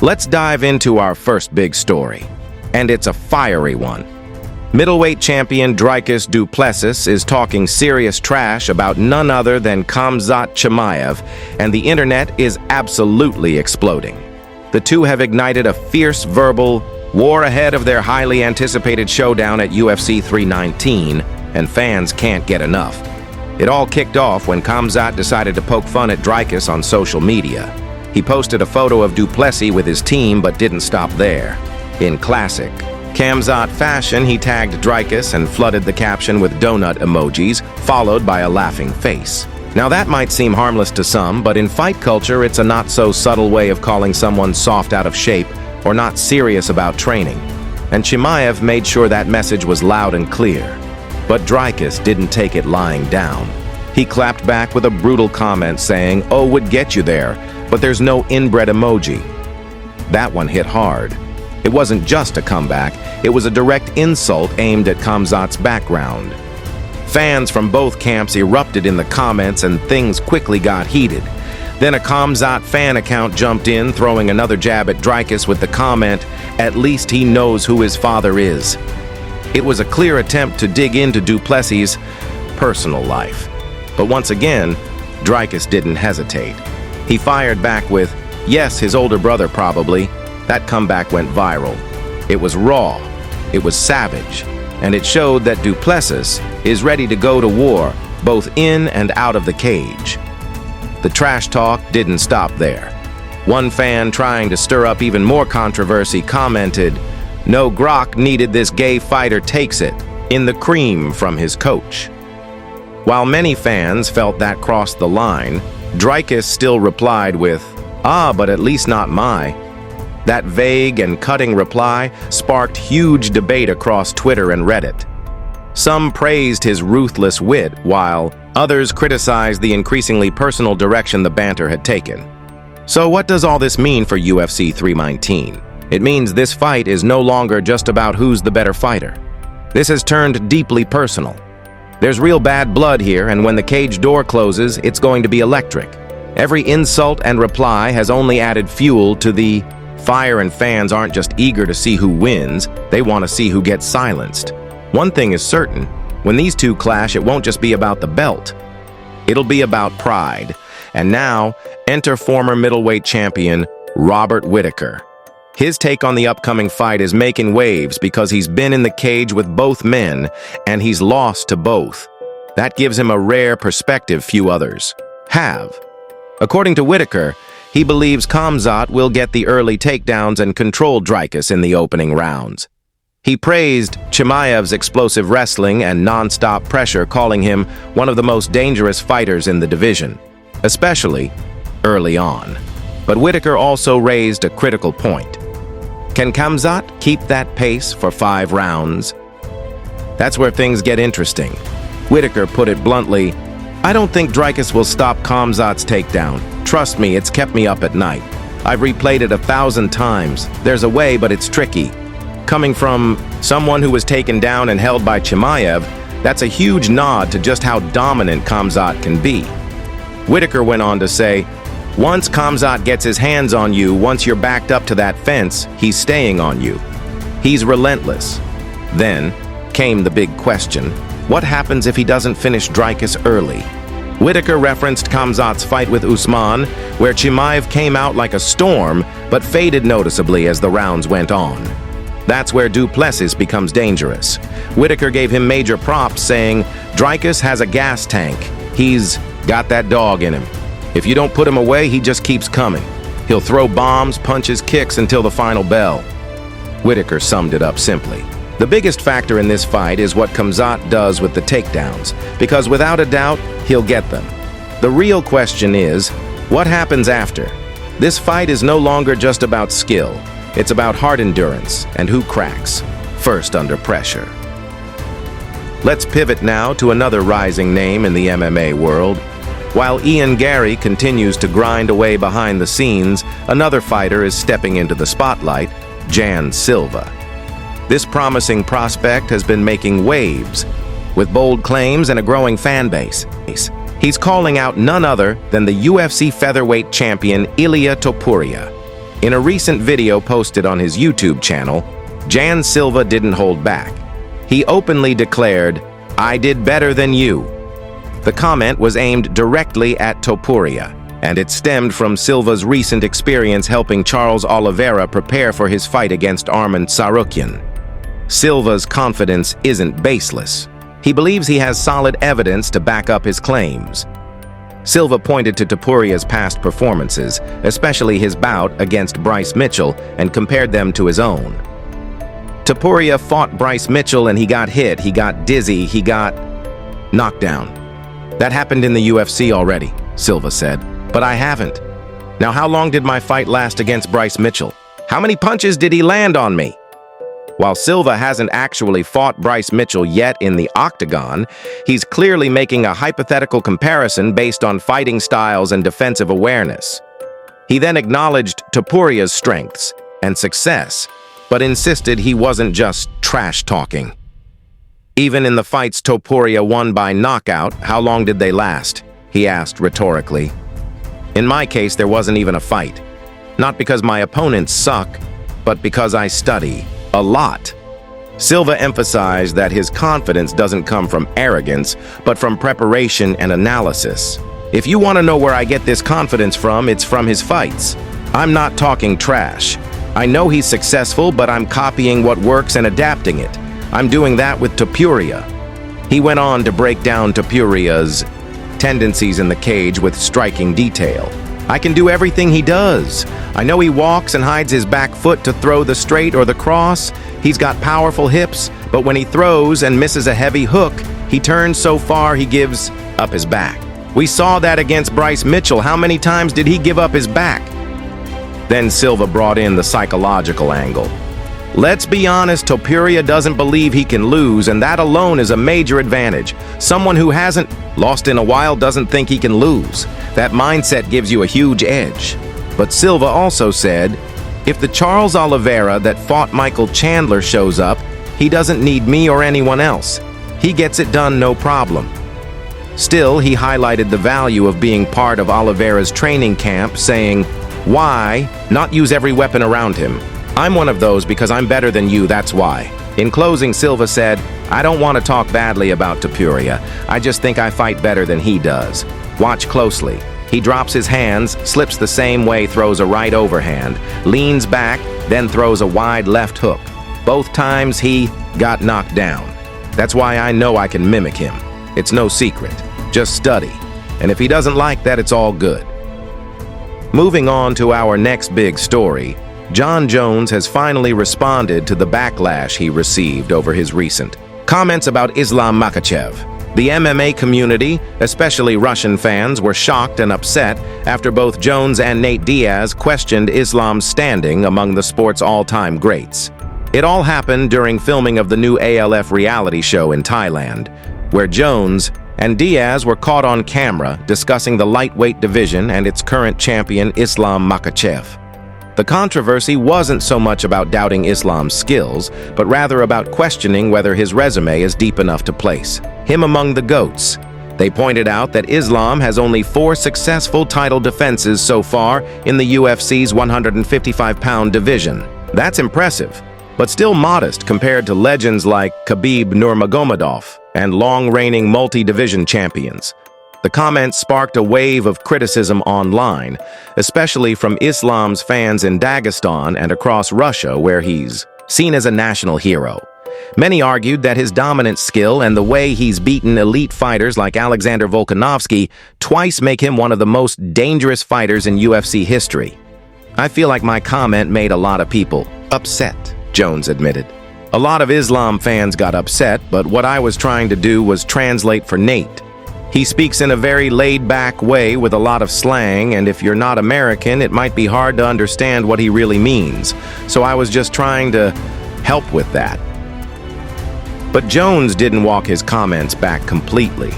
Let's dive into our first big story, and it's a fiery one. Middleweight champion Driscus Du Plessis is talking serious trash about none other than Khamzat Chimaev, and the internet is absolutely exploding. The two have ignited a fierce verbal war ahead of their highly anticipated showdown at UFC 319, and fans can't get enough. It all kicked off when Khamzat decided to poke fun at Dricus on social media. He posted a photo of Du Plessis with his team, but didn't stop there. In classic Khamzat fashion, he tagged Dricus and flooded the caption with donut emojis, followed by a laughing face. Now that might seem harmless to some, but in fight culture, it's a not-so-subtle way of calling someone soft out of shape or not serious about training. And Chimaev made sure that message was loud and clear. But Dricus didn't take it lying down. He clapped back with a brutal comment saying, "Oh, would get you there, but there's no inbred emoji." That one hit hard. It wasn't just a comeback, it was a direct insult aimed at Khamzat's background. Fans from both camps erupted in the comments and things quickly got heated. Then a Khamzat fan account jumped in, throwing another jab at Dricus with the comment, "At least he knows who his father is." It was a clear attempt to dig into Du Plessis' personal life. But once again, Dricus didn't hesitate. He fired back with, "Yes, his older brother probably." That comeback went viral. It was raw, it was savage, and it showed that Du Plessis is ready to go to war, both in and out of the cage. The trash talk didn't stop there. One fan trying to stir up even more controversy commented, "No grok needed this gay fighter takes it," in the cream from his coach. While many fans felt that crossed the line, Dricus still replied with, "Ah, but at least not my." That vague and cutting reply sparked huge debate across Twitter and Reddit. Some praised his ruthless wit, while others criticized the increasingly personal direction the banter had taken. So what does all this mean for UFC 319? It means this fight is no longer just about who's the better fighter. This has turned deeply personal. There's real bad blood here, and when the cage door closes, it's going to be electric. Every insult and reply has only added fuel to the fire, and fans aren't just eager to see who wins, they want to see who gets silenced. One thing is certain, when these two clash, it won't just be about the belt. It'll be about pride. And now, enter former middleweight champion Robert Whittaker. His take on the upcoming fight is making waves because he's been in the cage with both men, and he's lost to both. That gives him a rare perspective few others have. According to Whittaker, he believes Khamzat will get the early takedowns and control Dricus in the opening rounds. He praised Chimaev's explosive wrestling and non-stop pressure, calling him one of the most dangerous fighters in the division, especially early on. But Whittaker also raised a critical point. Can Khamzat keep that pace for 5 rounds? That's where things get interesting. Whittaker put it bluntly, "I don't think Dricus will stop Khamzat's takedown. Trust me, it's kept me up at night. I've replayed it 1,000 times. There's a way, but it's tricky." Coming from someone who was taken down and held by Chimaev, that's a huge nod to just how dominant Khamzat can be. Whittaker went on to say, "Once Khamzat gets his hands on you, once you're backed up to that fence, he's staying on you. He's relentless." Then came the big question, what happens if he doesn't finish Dricus early? Whittaker referenced Khamzat's fight with Usman, where Chimaev came out like a storm, but faded noticeably as the rounds went on. That's where Du Plessis becomes dangerous. Whittaker gave him major props, saying, "Dricus has a gas tank. He's got that dog in him. If you don't put him away, he just keeps coming. He'll throw bombs, punches, kicks until the final bell." Whittaker summed it up simply. The biggest factor in this fight is what Khamzat does with the takedowns, because without a doubt, he'll get them. The real question is, what happens after? This fight is no longer just about skill. It's about heart endurance and who cracks first under pressure. Let's pivot now to another rising name in the MMA world. While Ian Gary continues to grind away behind the scenes, another fighter is stepping into the spotlight, Jan Silva. This promising prospect has been making waves, with bold claims and a growing fan base. He's calling out none other than the UFC featherweight champion Ilia Topuria. In a recent video posted on his YouTube channel, Jan Silva didn't hold back. He openly declared, "I did better than you." The comment was aimed directly at Topuria, and it stemmed from Silva's recent experience helping Charles Oliveira prepare for his fight against Arman Tsarukyan. Silva's confidence isn't baseless. He believes he has solid evidence to back up his claims. Silva pointed to Topuria's past performances, especially his bout against Bryce Mitchell, and compared them to his own. Topuria fought Bryce Mitchell and he got hit, he got dizzy, he got knocked down. "That happened in the UFC already," Silva said, "but I haven't. Now how long did my fight last against Bryce Mitchell? How many punches did he land on me?" While Silva hasn't actually fought Bryce Mitchell yet in the octagon, he's clearly making a hypothetical comparison based on fighting styles and defensive awareness. He then acknowledged Topuria's strengths and success, but insisted he wasn't just trash-talking. Even in the fights Topuria won by knockout, how long did they last? He asked rhetorically. In my case, there wasn't even a fight. Not because my opponents suck, but because I study a lot. Silva emphasized that his confidence doesn't come from arrogance, but from preparation and analysis. "If you want to know where I get this confidence from, it's from his fights. I'm not talking trash. I know he's successful, but I'm copying what works and adapting it. I'm doing that with Topuria." He went on to break down Topuria's tendencies in the cage with striking detail. "I can do everything he does. I know he walks and hides his back foot to throw the straight or the cross. He's got powerful hips, but when he throws and misses a heavy hook, he turns so far he gives up his back. We saw that against Bryce Mitchell. How many times did he give up his back?" Then Silva brought in the psychological angle. "Let's be honest, Topuria doesn't believe he can lose, and that alone is a major advantage. Someone who hasn't lost in a while doesn't think he can lose. That mindset gives you a huge edge." But Silva also said, "If the Charles Oliveira that fought Michael Chandler shows up, he doesn't need me or anyone else. He gets it done no problem." Still, he highlighted the value of being part of Oliveira's training camp, saying, "Why not use every weapon around him? I'm one of those because I'm better than you, that's why." In closing, Silva said, "I don't want to talk badly about Topuria. I just think I fight better than he does. Watch closely. He drops his hands, slips the same way, throws a right overhand, leans back, then throws a wide left hook. Both times he got knocked down. That's why I know I can mimic him. It's no secret. Just study. And if he doesn't like that, it's all good." Moving on to our next big story, Jon Jones has finally responded to the backlash he received over his recent comments about Islam Makhachev. The MMA community, especially Russian fans, were shocked and upset after both Jones and Nate Diaz questioned Islam's standing among the sport's all-time greats. It all happened during filming of the new ALF reality show in Thailand, where Jones and Diaz were caught on camera discussing the lightweight division and its current champion Islam Makhachev. The controversy wasn't so much about doubting Islam's skills, but rather about questioning whether his resume is deep enough to place him among the GOATs. They pointed out that Islam has only 4 successful title defenses so far in the UFC's 155-pound division. That's impressive, but still modest compared to legends like Khabib Nurmagomedov and long-reigning multi-division champions. The comments sparked a wave of criticism online, especially from Islam's fans in Dagestan and across Russia, where he's seen as a national hero. Many argued that his dominant skill and the way he's beaten elite fighters like Alexander Volkanovski twice make him one of the most dangerous fighters in UFC history. "I feel like my comment made a lot of people upset," Jones admitted. "A lot of Islam fans got upset, but what I was trying to do was translate for Nate. He speaks in a very laid-back way with a lot of slang, and if you're not American, it might be hard to understand what he really means. So I was just trying to help with that." But Jones didn't walk his comments back completely.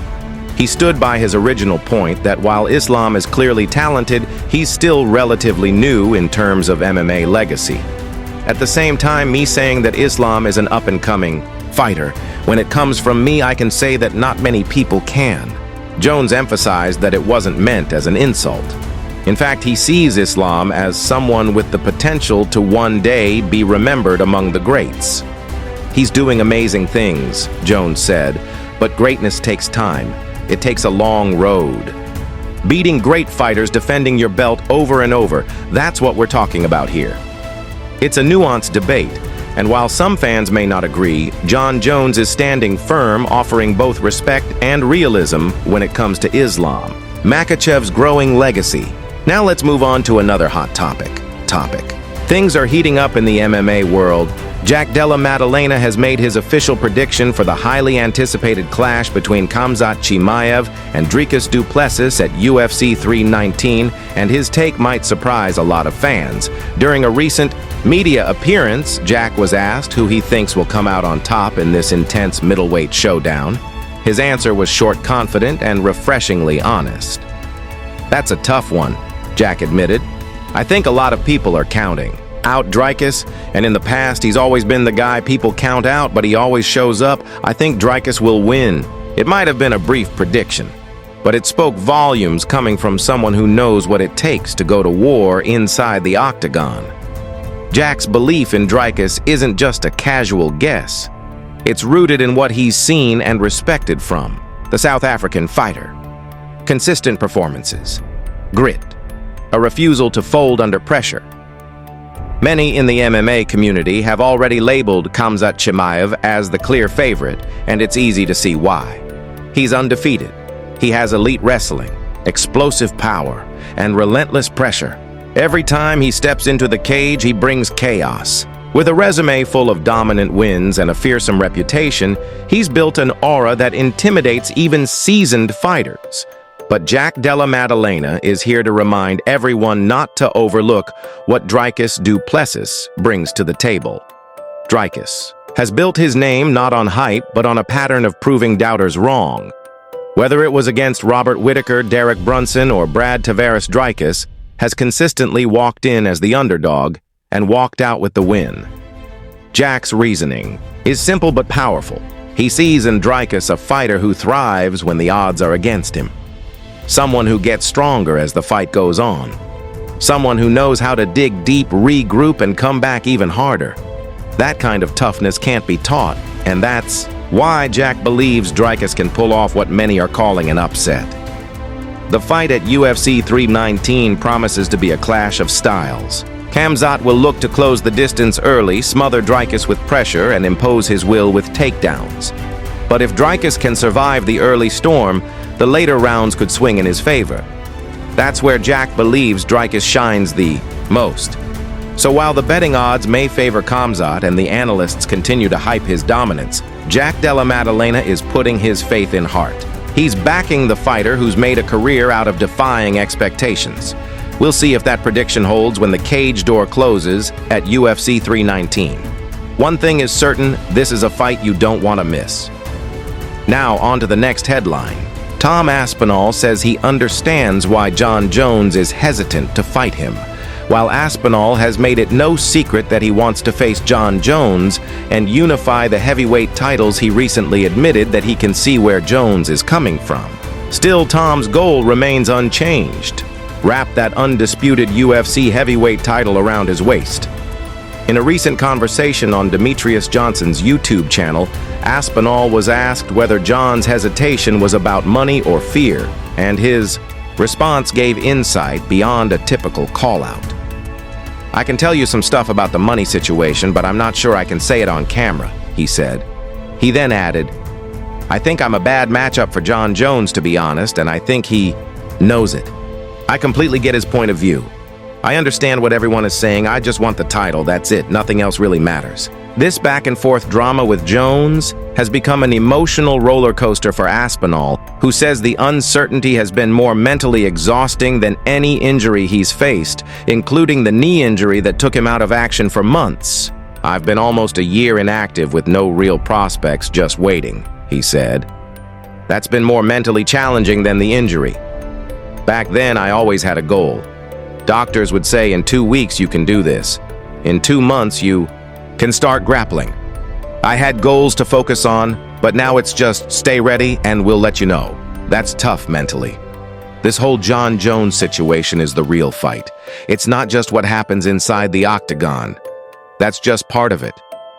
He stood by his original point that while Islam is clearly talented, he's still relatively new in terms of MMA legacy. At the same time, me saying that Islam is an up-and-coming fighter, when it comes from me, I can say that not many people can. Jones emphasized that it wasn't meant as an insult. In fact, he sees Islam as someone with the potential to one day be remembered among the greats. "He's doing amazing things," Jones said, "but greatness takes time. It takes a long road." Beating great fighters, defending your belt over and over, that's what we're talking about here. It's a nuanced debate, and while some fans may not agree, Jon Jones is standing firm, offering both respect and realism when it comes to Islam. Makhachev's growing legacy. Now let's move on to another hot topic. Things are heating up in the MMA world. Jack Della Maddalena has made his official prediction for the highly anticipated clash between Khamzat Chimaev and Driscus Du Plessis at UFC 319, and his take might surprise a lot of fans. During a recent media appearance, Jack was asked who he thinks will come out on top in this intense middleweight showdown. His answer was short, confident, and refreshingly honest. "That's a tough one," Jack admitted. "I think a lot of people are counting out Dricus, and in the past he's always been the guy people count out, but he always shows up. I think Dricus will win." It might have been a brief prediction, but it spoke volumes coming from someone who knows what it takes to go to war inside the octagon. Jack's belief in Dricus isn't just a casual guess. It's rooted in what he's seen and respected from the South African fighter. Consistent performances, grit, a refusal to fold under pressure. Many in the MMA community have already labeled Khamzat Chimaev as the clear favorite, and it's easy to see why. He's undefeated. He has elite wrestling, explosive power, and relentless pressure. Every time he steps into the cage, he brings chaos. With a resume full of dominant wins and a fearsome reputation, he's built an aura that intimidates even seasoned fighters. But Jack Della Maddalena is here to remind everyone not to overlook what Dricus Du Plessis brings to the table. Dricus has built his name not on hype, but on a pattern of proving doubters wrong. Whether it was against Robert Whittaker, Derek Brunson, or Brad Tavares, Dricus has consistently walked in as the underdog and walked out with the win. Jack's reasoning is simple but powerful. He sees in Dricus a fighter who thrives when the odds are against him. Someone who gets stronger as the fight goes on. Someone who knows how to dig deep, regroup, and come back even harder. That kind of toughness can't be taught, and that's why Jack believes Dricus can pull off what many are calling an upset. The fight at UFC 319 promises to be a clash of styles. Khamzat will look to close the distance early, smother Dricus with pressure, and impose his will with takedowns. But if Dricus can survive the early storm, the later rounds could swing in his favor. That's where Jack believes Dricus shines the most. So while the betting odds may favor Khamzat and the analysts continue to hype his dominance, Jack Della Maddalena is putting his faith in heart. He's backing the fighter who's made a career out of defying expectations. We'll see if that prediction holds when the cage door closes at UFC 319. One thing is certain, this is a fight you don't want to miss. Now on to the next headline. Tom Aspinall says he understands why Jon Jones is hesitant to fight him, while Aspinall has made it no secret that he wants to face Jon Jones and unify the heavyweight titles. He recently admitted that he can see where Jones is coming from. Still, Tom's goal remains unchanged. Wrap that undisputed UFC heavyweight title around his waist. In a recent conversation on Demetrius Johnson's YouTube channel, Aspinall was asked whether Jon's hesitation was about money or fear, and his response gave insight beyond a typical call-out. "I can tell you some stuff about the money situation, but I'm not sure I can say it on camera," he said. He then added, "I think I'm a bad matchup for Jon Jones, to be honest, and I think he knows it. I completely get his point of view. I understand what everyone is saying. I just want the title, that's it. Nothing else really matters." This back-and-forth drama with Jones has become an emotional roller coaster for Aspinall, who says the uncertainty has been more mentally exhausting than any injury he's faced, including the knee injury that took him out of action for months. "I've been almost a year inactive with no real prospects, just waiting," he said. "That's been more mentally challenging than the injury. Back then, I always had a goal. Doctors would say in 2 weeks you can do this. In 2 months you can start grappling. I had goals to focus on, but now it's just stay ready and we'll let you know. That's tough mentally." This whole Jon Jones situation is the real fight. It's not just what happens inside the octagon. That's just part of it.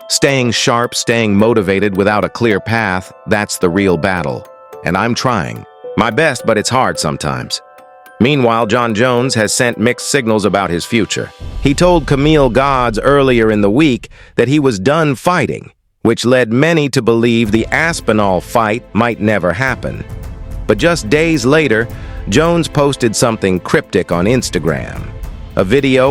Staying sharp, staying motivated without a clear path, that's the real battle. And I'm trying. My best, but it's hard sometimes. Meanwhile, Jon Jones has sent mixed signals about his future. He told Camille Gods earlier in the week that he was done fighting, which led many to believe the Aspinall fight might never happen. But just days later, Jones posted something cryptic on Instagram. A video